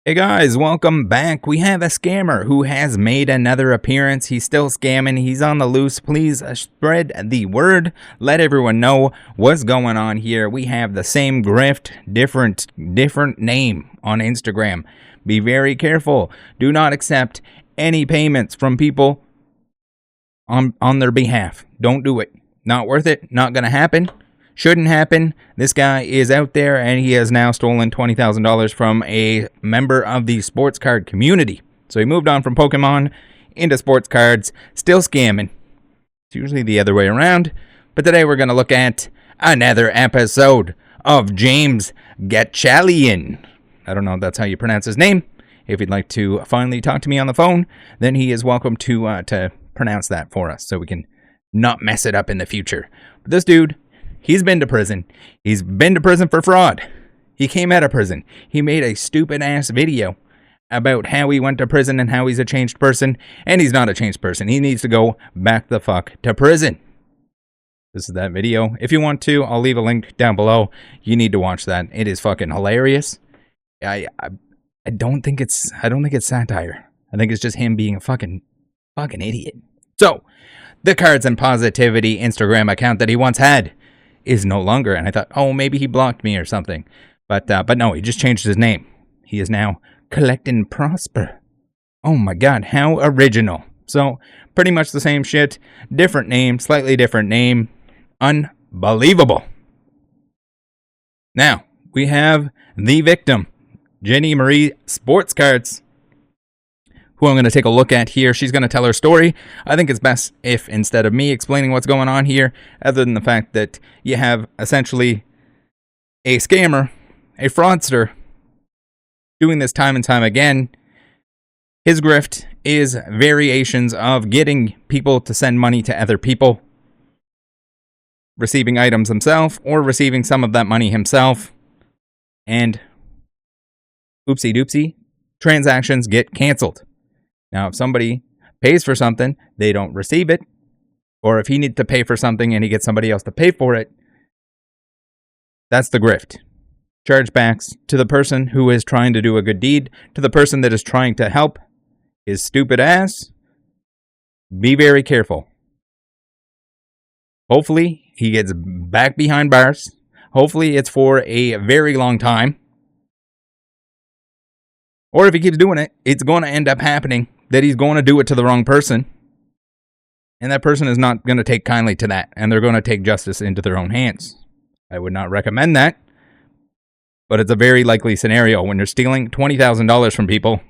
Hey guys, welcome back. We have a scammer who has made another appearance. He's still scamming. He's on the loose. Please spread the word. Let everyone know what's going on here. We have the same grift, different name on Instagram. Be very careful. Do not accept any payments from people on their behalf. Don't do it. Not worth it. Not going to happen. Shouldn't happen. This guy is out there and he has now stolen $20,000 from a member of the sports card community. So he moved on from Pokemon into sports cards, still scamming. It's usually the other way around. But today we're going to look at another episode of James Gatchalian. I don't know if that's how you pronounce his name. If you'd like to finally talk to me on the phone, then he is welcome to pronounce that for us so we can not mess it up in the future. But this dude, he's been to prison. He's been to prison for fraud. He came out of prison. He made a stupid-ass video about how he went to prison and how he's a changed person. And he's not a changed person. He needs to go back the fuck to prison. This is that video. If you want to, I'll leave a link down below. You need to watch that. It is fucking hilarious. I don't think it's satire. I think it's just him being a fucking idiot. So, the Cards and Positivity Instagram account that he once had is no longer, and I thought, oh, maybe he blocked me or something, but no, he just changed his name. He is now collectandprosper. Oh my god, how original. So pretty much the same shit, different name, slightly different name. Unbelievable. Now we have the victim, Jenny Marie Sports Cards, who I'm going to take a look at here. She's going to tell her story. I think it's best if, instead of me explaining what's going on here, other than the fact that you have essentially a scammer, a fraudster, doing this time and time again. His grift is variations of getting people to send money to other people, receiving items himself, or receiving some of that money himself, and oopsie doopsie, transactions get canceled. Now, if somebody pays for something, they don't receive it, or if he needs to pay for something and he gets somebody else to pay for it, that's the grift. Chargebacks to the person who is trying to do a good deed, to the person that is trying to help his stupid ass. Be very careful. Hopefully, he gets back behind bars. Hopefully, it's for a very long time. Or if he keeps doing it, it's going to end up happening that he's going to do it to the wrong person. And that person is not going to take kindly to that. And they're going to take justice into their own hands. I would not recommend that. But it's a very likely scenario when you're stealing $20,000 from people.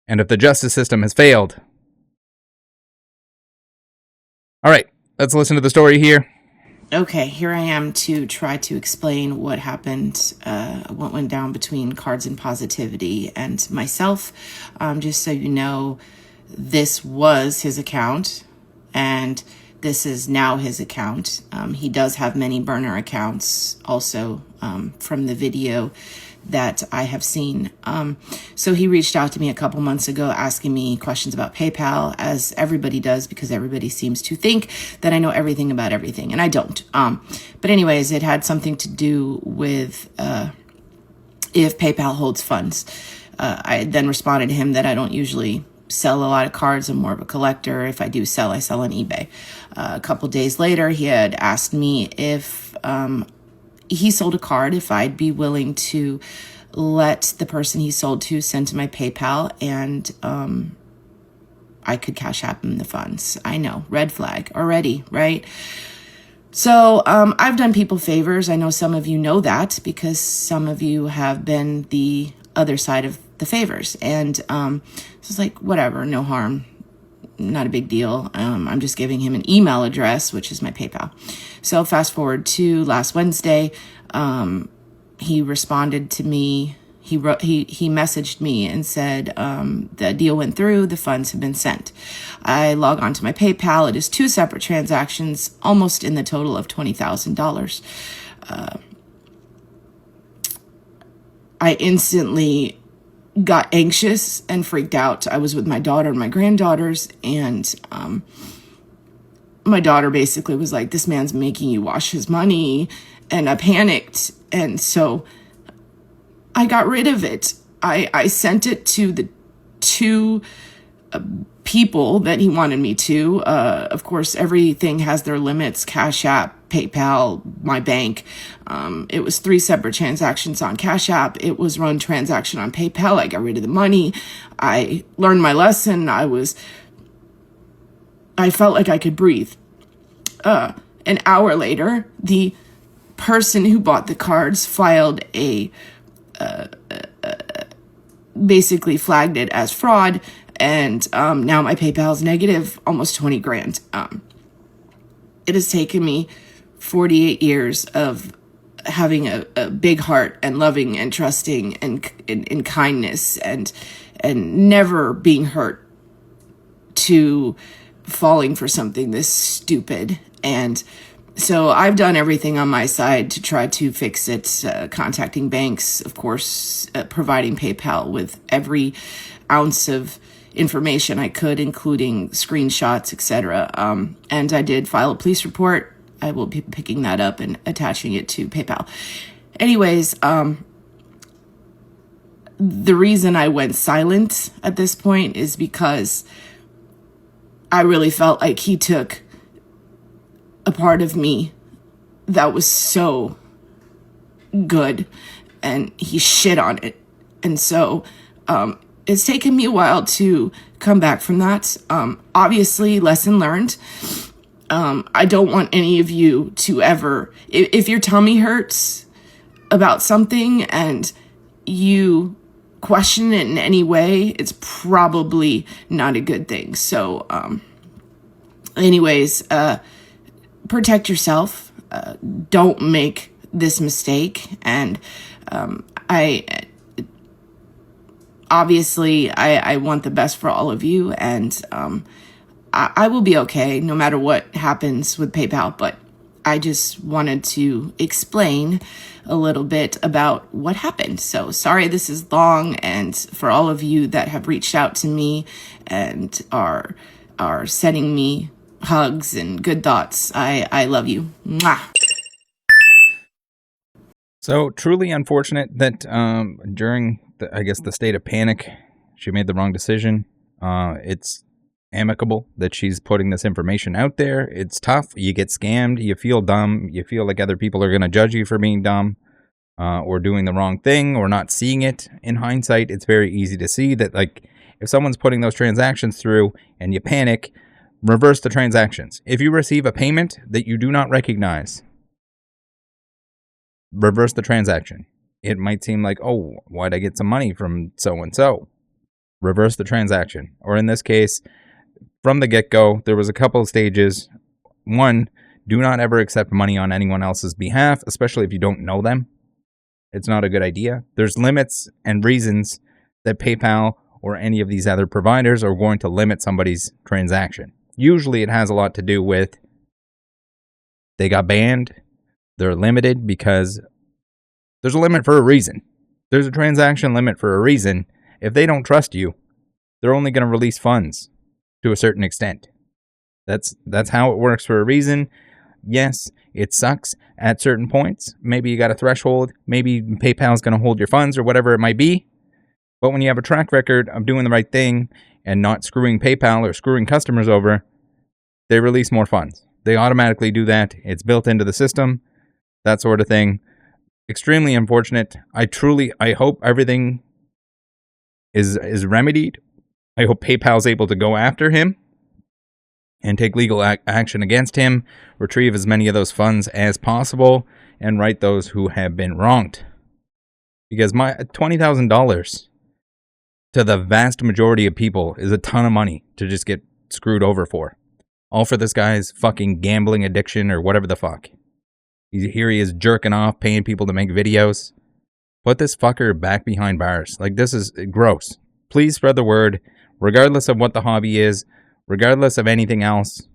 And if the justice system has failed. Alright, let's listen to the story here. Okay, here I am to try to explain what happened, what went down between Cards and Positivity and myself. Just so you know, this was his account, and this is now his account. He does have many burner accounts also from the video that I have seen. So he reached out to me a couple months ago asking me questions about PayPal, as everybody does, because everybody seems to think that I know everything about everything, and I don't. But anyways, it had something to do with if PayPal holds funds. I then responded to him that I don't usually sell a lot of cards. I'm more of a collector. If I do sell, I sell on eBay. A couple days later, he had asked me if he sold a card, if I'd be willing to let the person he sold to send to my PayPal, and I could cash app him the funds. I know, red flag already, right? So I've done people favors. I know some of you know that because some of you have been the other side of the favors. And it's like, whatever, no harm. Not a big deal. I'm just giving him an email address, which is my PayPal. So fast forward to last Wednesday, he responded to me. He messaged me and said, the deal went through, the funds have been sent. I log on to my PayPal. It is 2 separate transactions, almost in the total of $20,000. I instantly got anxious and freaked out. I was with my daughter and my granddaughters, and my daughter basically was like, this man's making you wash his money, and I panicked. And so I got rid of it. I sent it to the two people that he wanted me to. Of course, everything has their limits. Cash App, PayPal, my bank. It was 3 separate transactions on Cash App. It was one transaction on PayPal. I got rid of the money. I learned my lesson. I felt like I could breathe. An hour later, the person who bought the cards filed basically flagged it as fraud, and now my PayPal is negative almost 20 grand. It has taken me 48 years of having a big heart and loving and trusting and kindness and never being hurt to falling for something this stupid. And so I've done everything on my side to try to fix it, contacting banks, of course, providing PayPal with every ounce of information I could, including screenshots, etc. And I did file a police report. I will be picking that up and attaching it to PayPal. Anyways, the reason I went silent at this point is because I really felt like he took a part of me that was so good and he shit on it. And so it's taken me a while to come back from that. Obviously, lesson learned. I don't want any of you to ever, if your tummy hurts about something and you question it in any way, it's probably not a good thing. So anyways, protect yourself. Don't make this mistake. And I want the best for all of you, and I will be okay no matter what happens with PayPal. But I just wanted to explain a little bit about what happened. So sorry this is long, and for all of you that have reached out to me and are sending me hugs and good thoughts, I love you. Mwah. So truly unfortunate that during the state of panic, she made the wrong decision. It's amicable that she's putting this information out there. It's tough. You get scammed. You feel dumb. You feel like other people are going to judge you for being dumb or doing the wrong thing or not seeing it. In hindsight, it's very easy to see that, like, if someone's putting those transactions through and you panic, reverse the transactions. If you receive a payment that you do not recognize, reverse the transaction. It might seem like, oh, why'd I get some money from so-and-so? Reverse the transaction. Or in this case, from the get-go, there was a couple of stages. One, do not ever accept money on anyone else's behalf, especially if you don't know them. It's not a good idea. There's limits and reasons that PayPal or any of these other providers are going to limit somebody's transaction. Usually it has a lot to do with they got banned. They're limited because there's a limit for a reason. There's a transaction limit for a reason. If they don't trust you, they're only going to release funds to a certain extent. That's how it works for a reason. Yes, it sucks at certain points. Maybe you got a threshold. Maybe PayPal's going to hold your funds or whatever it might be. But when you have a track record of doing the right thing and not screwing PayPal or screwing customers over, they release more funds. They automatically do that. It's built into the system, that sort of thing. Extremely unfortunate. I hope everything is remedied. I hope PayPal's able to go after him and take legal action against him, retrieve as many of those funds as possible, and right those who have been wronged. Because my $20,000 to the vast majority of people is a ton of money to just get screwed over for. All for this guy's fucking gambling addiction or whatever the fuck. Here he is jerking off, paying people to make videos. Put this fucker back behind bars. Like, this is gross. Please spread the word, regardless of what the hobby is, regardless of anything else.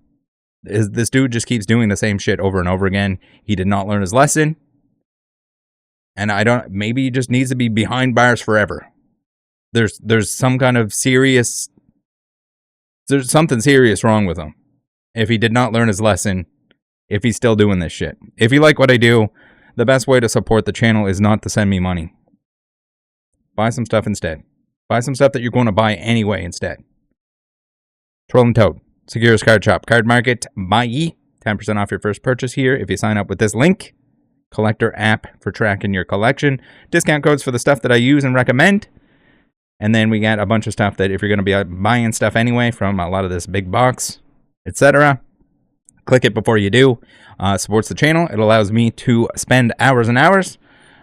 This dude just keeps doing the same shit over and over again. He did not learn his lesson. And maybe he just needs to be behind bars forever. There's some kind of there's something serious wrong with him. If he did not learn his lesson, if he's still doing this shit. If you like what I do, the best way to support the channel is not to send me money. Buy some stuff instead. Buy some stuff that you're going to buy anyway instead. Troll and Toad, Securus Card Shop, Card Market, Buy 10% off your first purchase here if you sign up with this link. Collector app for tracking your collection. Discount codes for the stuff that I use and recommend. And then we got a bunch of stuff that if you're going to be buying stuff anyway from a lot of this big box, etc. Click it before you do. Supports the channel. It allows me to spend hours and hours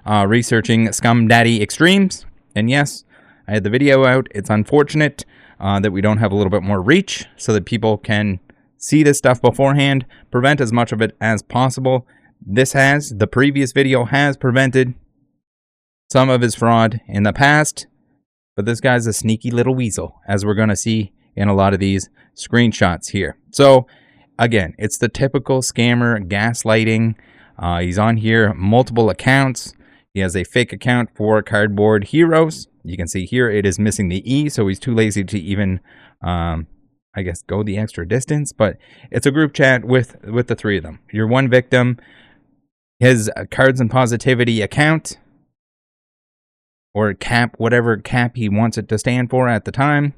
researching Scum Daddy Extremes. And yes, I had the video out. It's unfortunate that we don't have a little bit more reach so that people can see this stuff beforehand, prevent as much of it as possible. The previous video has prevented some of his fraud in the past, but this guy's a sneaky little weasel, as we're going to see in a lot of these screenshots here. So, again, it's the typical scammer gaslighting. He's on here, multiple accounts. He has a fake account for Cardboard Heroes. You can see here it is missing the E, so he's too lazy to even, I guess, go the extra distance. But it's a group chat with the three of them. You're one victim. His Cards and Positivity account, or cap, whatever cap he wants it to stand for at the time.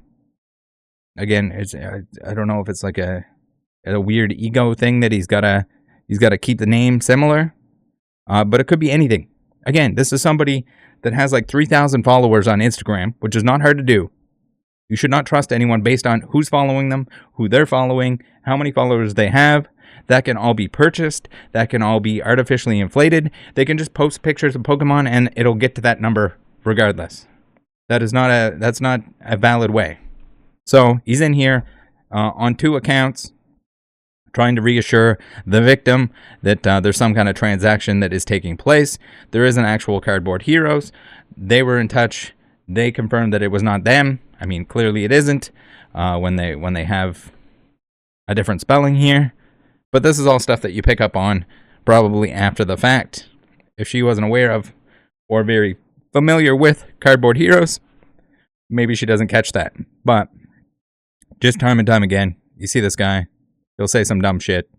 Again, it's I don't know if it's like a weird ego thing that he's got to keep the name similar, but it could be anything. Again, this is somebody that has like 3,000 followers on Instagram, which is not hard to do. You should not trust anyone based on who's following them, who they're following, how many followers they have. That can all be purchased. That can all be artificially inflated. They can just post pictures of Pokemon and it'll get to that number regardless. That's not a valid way. So he's in here on 2 accounts, trying to reassure the victim that there's some kind of transaction that is taking place. There is an actual Cardboard Heroes. They were in touch. They confirmed that it was not them. I mean, clearly it isn't when they have a different spelling here. But this is all stuff that you pick up on probably after the fact. If she wasn't aware of or very familiar with Cardboard Heroes, maybe she doesn't catch that. But just time and time again, you see this guy, he'll say some dumb shit.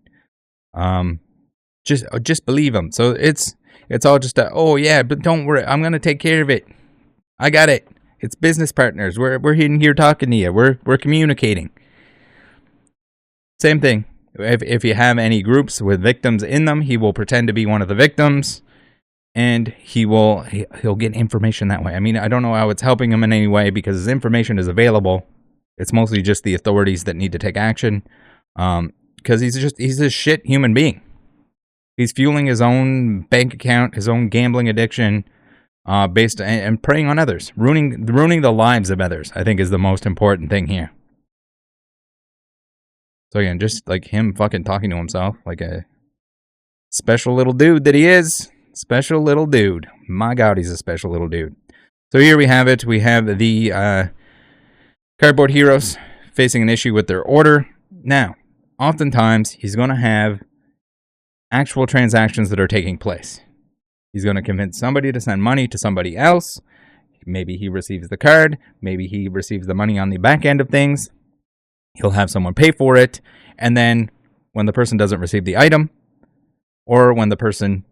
Just believe him. So it's all just oh yeah, but don't worry, I'm gonna take care of it. I got it. It's business partners. We're in here talking to you. We're communicating. Same thing. If you have any groups with victims in them, he will pretend to be one of the victims, and he'll get information that way. I mean, I don't know how it's helping him in any way because his information is available. It's mostly just the authorities that need to take action, because he's a shit human being. He's fueling his own bank account, his own gambling addiction, and preying on others, ruining the lives of others. I think is the most important thing here. So again, just like him fucking talking to himself like a special little dude that he is. Special little dude. My God, he's a special little dude. So here we have it. We have the Cardboard Heroes facing an issue with their order. Now, oftentimes, he's going to have actual transactions that are taking place. He's going to convince somebody to send money to somebody else. Maybe he receives the card. Maybe he receives the money on the back end of things. He'll have someone pay for it, and then when the person doesn't receive the item, or when the person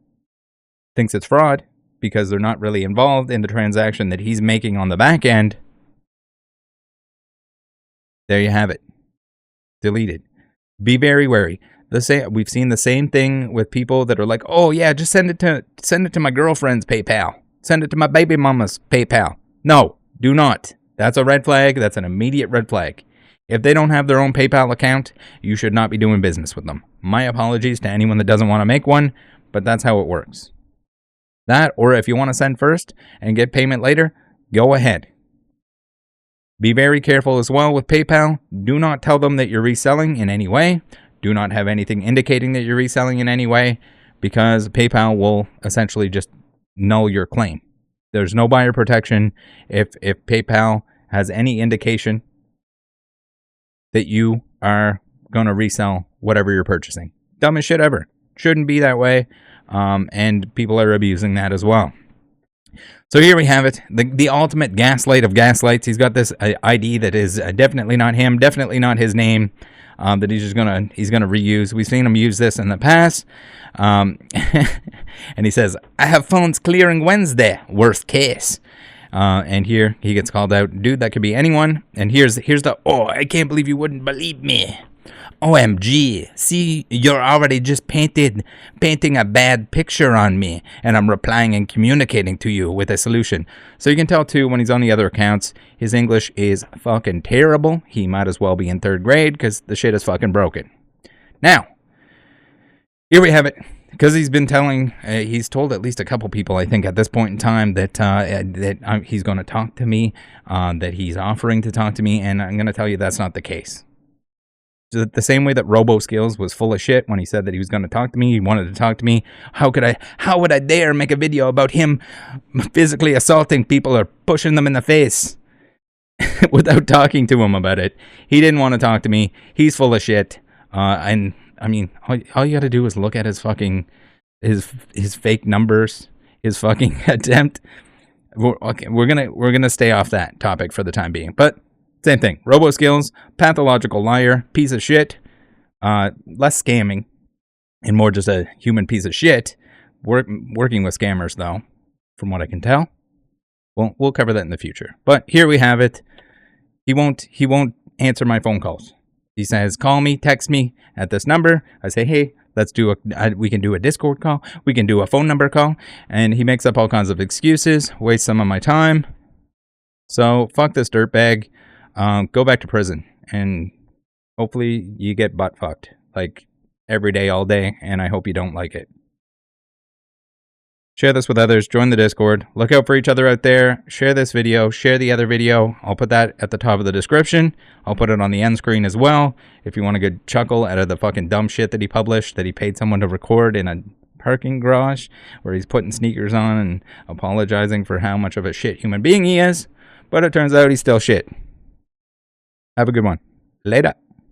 thinks it's fraud because they're not really involved in the transaction that he's making on the back end, there you have it. Deleted. Be very wary. We've seen the same thing with people that are like, oh yeah, just send it to my girlfriend's PayPal. Send it to my baby mama's PayPal. No, do not. That's a red flag. That's an immediate red flag. If they don't have their own PayPal account, you should not be doing business with them. My apologies to anyone that doesn't want to make one, but that's how it works. That, or if you want to send first and get payment later, go ahead. Be very careful as well with PayPal. Do not tell them that you're reselling in any way. Do not have anything indicating that you're reselling in any way, because PayPal will essentially just null your claim. There's no buyer protection if PayPal has any indication that you are going to resell whatever you're purchasing. Dumbest shit ever. Shouldn't be that way. And people are abusing that as well. So here we have it. The ultimate gaslight of gaslights. He's got this ID that is definitely not him. Definitely not his name. That he's gonna reuse. We've seen him use this in the past. And he says, I have phones clearing Wednesday. Worst case. And here he gets called out. Dude, that could be anyone. And here's the, oh, I can't believe you wouldn't believe me. OMG, see, you're already just painting a bad picture on me, and I'm replying and communicating to you with a solution. So you can tell, too, when he's on the other accounts, his English is fucking terrible. He might as well be in 3rd grade, because the shit is fucking broken. Now, here we have it. Because he's been telling, he's told at least a couple people, I think, at this point in time that he's going to talk to me, that he's offering to talk to me, and I'm going to tell you that's not the case. The same way that RoboSkills was full of shit when he said that he was going to talk to me, he wanted to talk to me. How would I dare make a video about him physically assaulting people or pushing them in the face without talking to him about it? He didn't want to talk to me. He's full of shit. And I mean, all you got to do is look at his fucking his fake numbers, his fucking attempt. We're gonna stay off that topic for the time being, but. Same thing. RoboSkills, pathological liar, piece of shit, less scamming, and more just a human piece of shit. Working with scammers, though, from what I can tell. We'll cover that in the future. But here we have it. He won't answer my phone calls. He says, call me, text me at this number. I say, hey, we can do a Discord call. We can do a phone number call. And he makes up all kinds of excuses, wastes some of my time. So fuck this dirtbag. Go back to prison, and hopefully you get butt fucked, like, every day, all day, and I hope you don't like it. Share this with others, join the Discord, look out for each other out there, share this video, share the other video. I'll put that at the top of the description. I'll put it on the end screen as well, if you want a good chuckle out of the fucking dumb shit that he published, that he paid someone to record in a parking garage, where he's putting sneakers on and apologizing for how much of a shit human being he is, but it turns out he's still shit. Have a good one. Later.